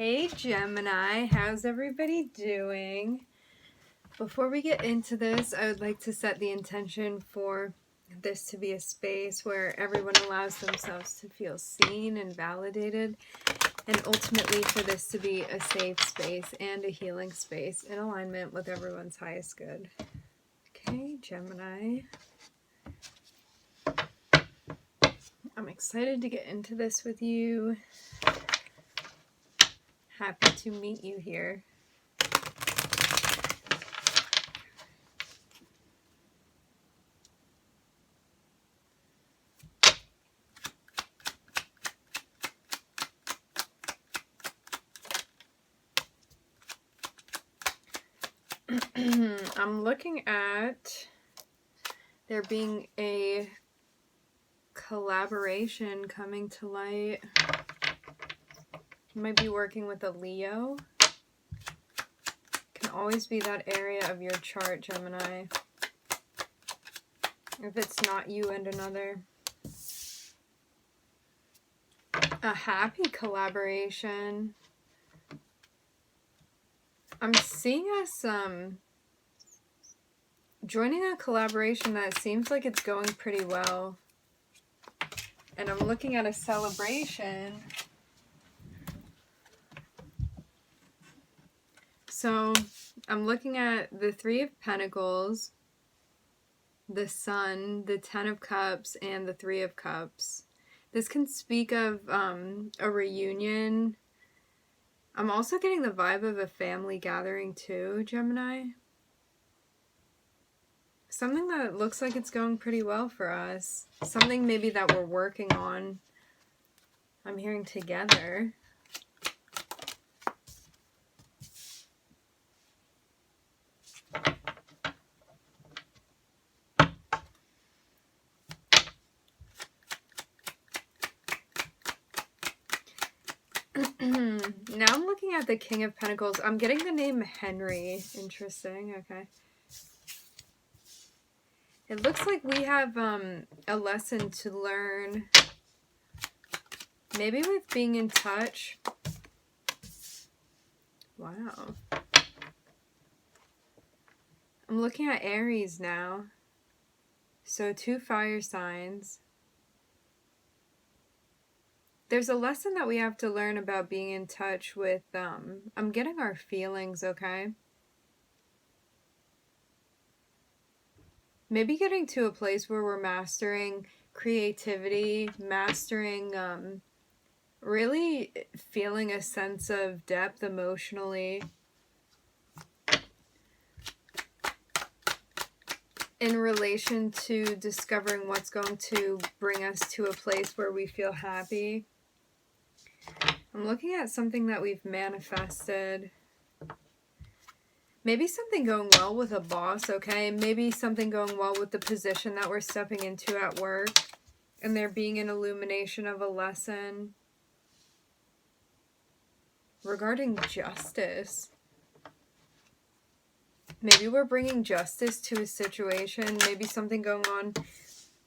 Hey Gemini, how's everybody doing? Before we get into this, I would like to set the intention for this to be a space where everyone allows themselves to feel seen and validated, and ultimately for this to be a safe space and a healing space in alignment with everyone's highest good. Okay, Gemini. I'm excited to get into this with you. Happy to meet you here. I'm looking at there being a collaboration coming to light. You might be working with a Leo. Can always be that area of your chart, Gemini. If it's not you and another. A happy collaboration. I'm seeing us joining a collaboration that seems like it's going pretty well. And I'm looking at a celebration. So I'm looking at the Three of Pentacles, the Sun, the Ten of Cups, and the Three of Cups. This can speak of a reunion. I'm also getting the vibe of a family gathering too, Gemini. Something that looks like it's going pretty well for us. Something maybe that we're working on. I'm hearing together. Now I'm looking at the King of Pentacles. I'm getting the name Henry. Interesting. Okay. It looks like we have a lesson to learn. Maybe with being in touch. Wow. I'm looking at Aries now. So 2 fire signs. There's a lesson that we have to learn about being in touch with, I'm getting our feelings, okay? Maybe getting to a place where we're mastering creativity, mastering, really feeling a sense of depth emotionally. In relation to discovering what's going to bring us to a place where we feel happy. I'm looking at something that we've manifested. Maybe something going well with a boss, okay? Maybe something going well with the position that we're stepping into at work. And there being an illumination of a lesson regarding justice. Maybe we're bringing justice to a situation. Maybe something going on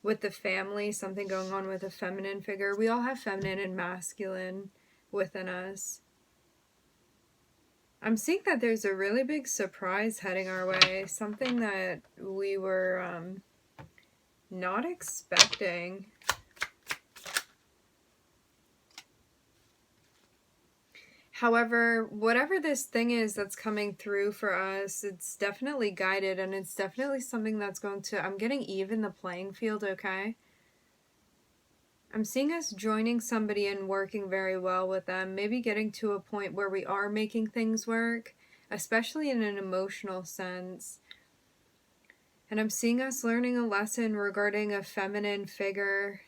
with the family. Something going on with a feminine figure. We all have feminine and masculine within us. I'm seeing that there's a really big surprise heading our way. Something that we were not expecting. However, whatever this thing is that's coming through for us, it's definitely guided, and it's definitely something that's going to, I'm getting even the playing field, okay? I'm seeing us joining somebody and working very well with them, maybe getting to a point where we are making things work, especially in an emotional sense. And I'm seeing us learning a lesson regarding a feminine figure.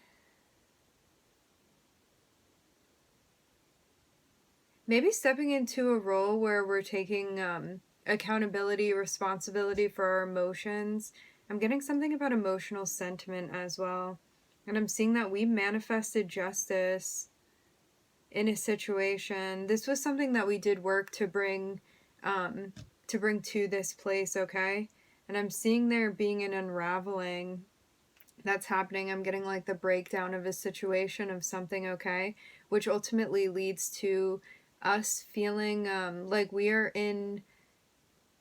Maybe stepping into a role where we're taking accountability, responsibility for our emotions. I'm getting something about emotional sentiment as well. And I'm seeing that we manifested justice in a situation. This was something that we did work to bring to this place, okay? And I'm seeing there being an unraveling that's happening. I'm getting like the breakdown of a situation of something, okay? Which ultimately leads to us feeling like we are in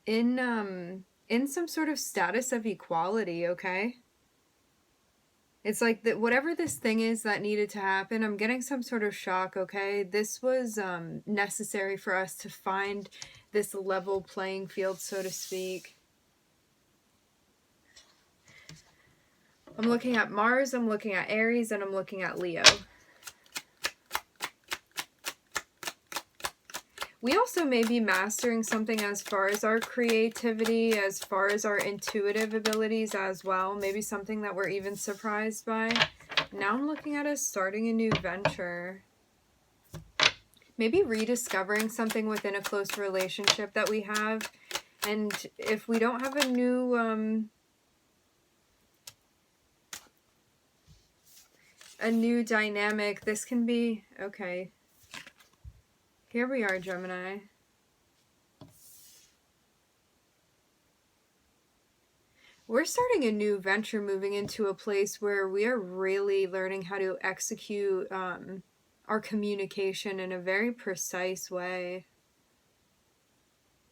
some sort of status of equality, okay? It's like that whatever this thing is that needed to happen, I'm getting some sort of shock, okay? This was necessary for us to find this level playing field, so to speak. I'm looking at Mars, I'm looking at Aries, and I'm looking at Leo. We also may be mastering something as far as our creativity, as far as our intuitive abilities as well. Maybe something that we're even surprised by. Now I'm looking at us starting a new venture. Maybe rediscovering something within a close relationship that we have. And if we don't have a new dynamic, this can be, okay. Here we are, Gemini. We're starting a new venture, moving into a place where we are really learning how to execute our communication in a very precise way.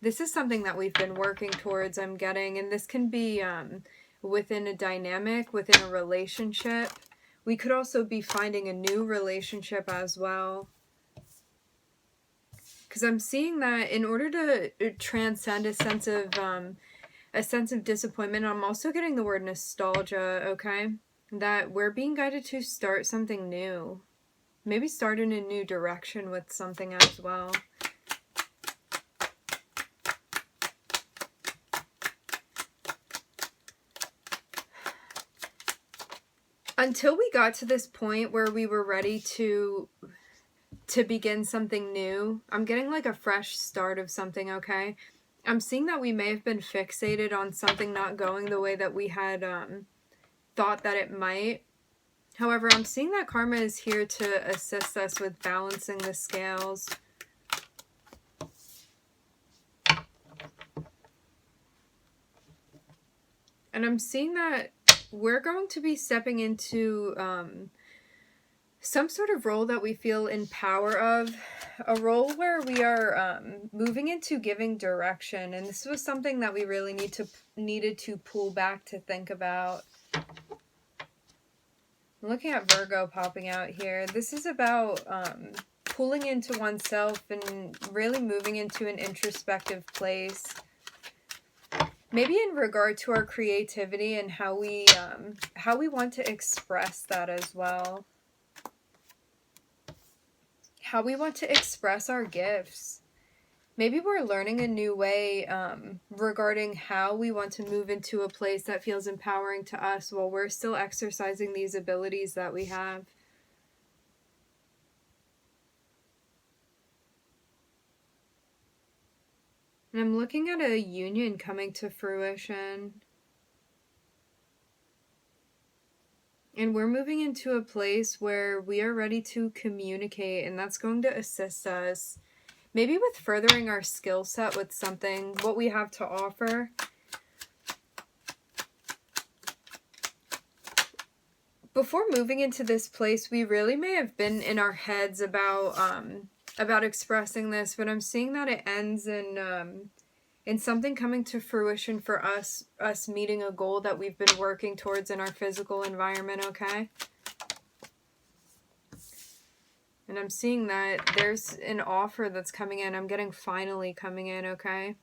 This is something that we've been working towards, I'm getting, and this can be within a dynamic, within a relationship. We could also be finding a new relationship as well. Because I'm seeing that in order to transcend a sense of disappointment, I'm also getting the word nostalgia, okay? That we're being guided to start something new. Maybe start in a new direction with something as well. Until we got to this point where we were ready to begin something new, I'm getting like a fresh start of something, okay? I'm seeing that we may have been fixated on something not going the way that we had thought that it might. However, I'm seeing that karma is here to assist us with balancing the scales. And I'm seeing that we're going to be stepping into some sort of role that we feel in power of, a role where we are moving into giving direction, and this was something that we really needed to pull back to think about. I'm looking at Virgo popping out here. This is about pulling into oneself and really moving into an introspective place. Maybe in regard to our creativity and how we want to express that as well. How we want to express our gifts. Maybe we're learning a new way regarding how we want to move into a place that feels empowering to us while we're still exercising these abilities that we have. And I'm looking at a union coming to fruition. And we're moving into a place where we are ready to communicate, and that's going to assist us. Maybe with furthering our skill set with something, what we have to offer. Before moving into this place, we really may have been in our heads about expressing this, but I'm seeing that it ends in something coming to fruition for us meeting a goal that we've been working towards in our physical environment, okay? And I'm seeing that there's an offer that's coming in. I'm getting finally coming in, okay?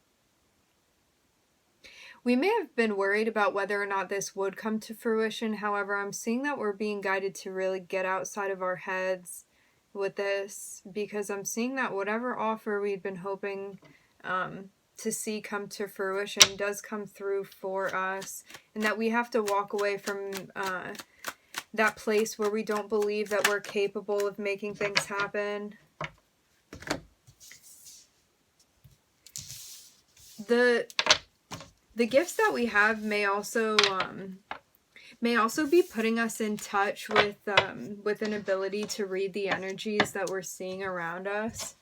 We may have been worried about whether or not this would come to fruition. However, I'm seeing that we're being guided to really get outside of our heads with this, because I'm seeing that whatever offer we'd been hoping to see come to fruition does come through for us, and that we have to walk away from that place where we don't believe that we're capable of making things happen. The gifts that we have may also be putting us in touch with an ability to read the energies that we're seeing around us.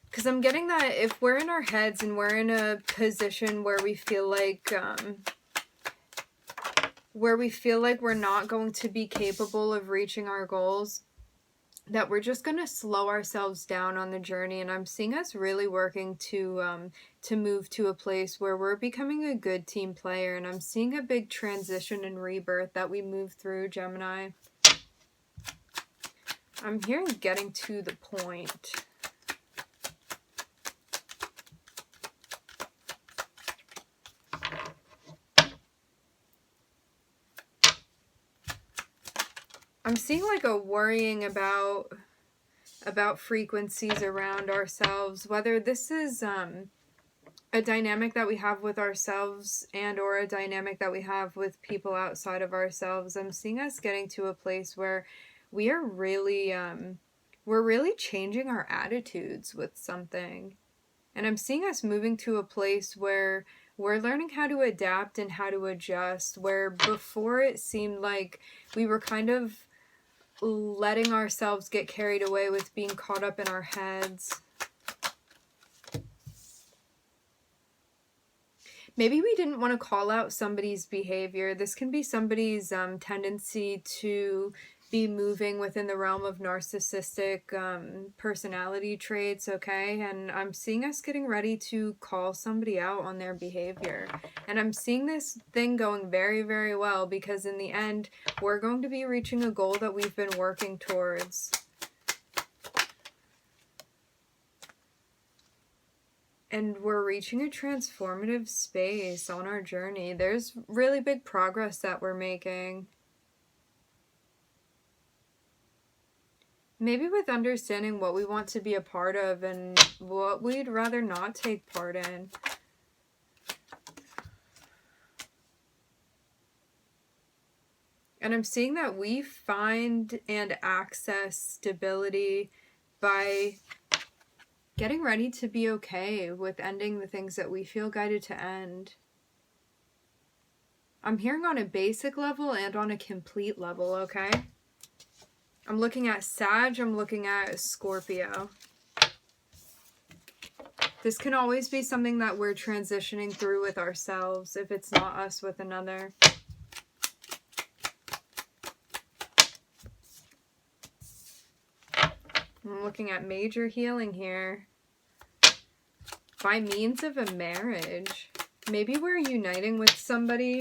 Because I'm getting that if we're in our heads and we're in a position where we feel like we're not going to be capable of reaching our goals, that we're just going to slow ourselves down on the journey, and I'm seeing us really working to move to a place where we're becoming a good team player, and I'm seeing a big transition and rebirth that we move through, Gemini. I'm hearing getting to the point. I'm seeing like a worrying about frequencies around ourselves, whether this is a dynamic that we have with ourselves and or a dynamic that we have with people outside of ourselves. I'm seeing us getting to a place where we are really we're really changing our attitudes with something. And I'm seeing us moving to a place where we're learning how to adapt and how to adjust, where before it seemed like we were kind of letting ourselves get carried away with being caught up in our heads. Maybe we didn't want to call out somebody's behavior. This can be somebody's tendency to be moving within the realm of narcissistic personality traits, okay? And I'm seeing us getting ready to call somebody out on their behavior. And I'm seeing this thing going very, very well, because in the end, we're going to be reaching a goal that we've been working towards. And we're reaching a transformative space on our journey. There's really big progress that we're making. Maybe with understanding what we want to be a part of and what we'd rather not take part in. And I'm seeing that we find and access stability by getting ready to be okay with ending the things that we feel guided to end. I'm hearing on a basic level and on a complete level, okay? I'm looking at Sag, I'm looking at Scorpio. This can always be something that we're transitioning through with ourselves, if it's not us with another. I'm looking at major healing here. By means of a marriage. Maybe we're uniting with somebody